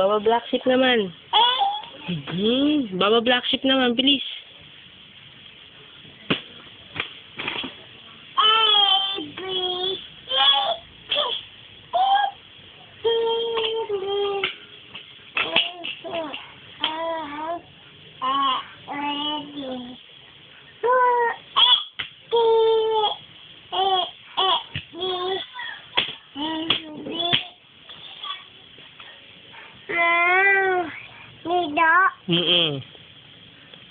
Baba black sheep naman. Baba black sheep naman, bilis.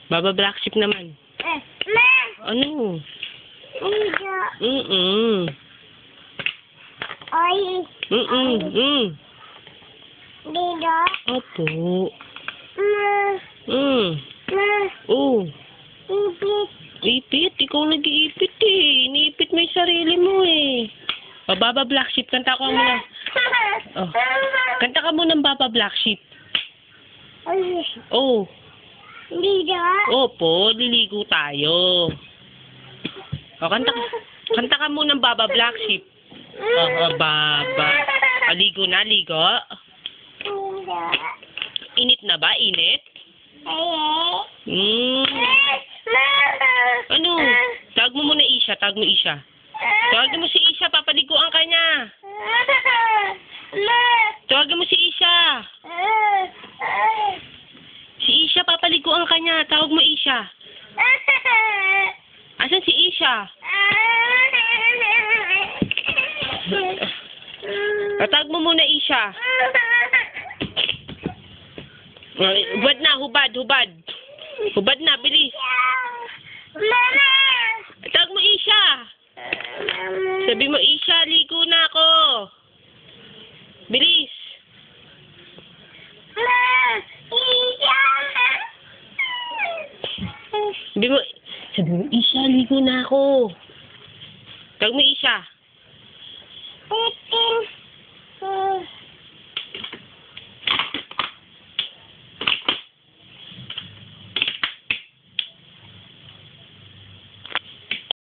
Baba black sheep naman. Ano? Opo. Oh. Ipit. Ikaw nag-iipit eh. Iniipit mo yung sarili mo eh. O, Baba black sheep. Kanta ko muna. Oh. Kanta ka muna ng Baba black sheep. Oh. Opo, liligo tayo. O, kanta ka muna ng Baba black sheep. Baba. Aligo na, ligo. Init na ba? Init? Ano? Tawag mo muna Isha. Tawag mo Isha. Tawag mo si Isha. Papaliguan ka niya. Tawag mo si Isha. Si Isha, papaliguan ka niya. Tawag mo Isha. Asan si Isha? Tawag mo muna Isha. Hubad na, hubad. Hubad na, bilis. Tawag mo Isha. Sabi mo Isha, ligo na ako. Bilis. Sabi mo Isha, ligo na ako. Tawag mo Isha.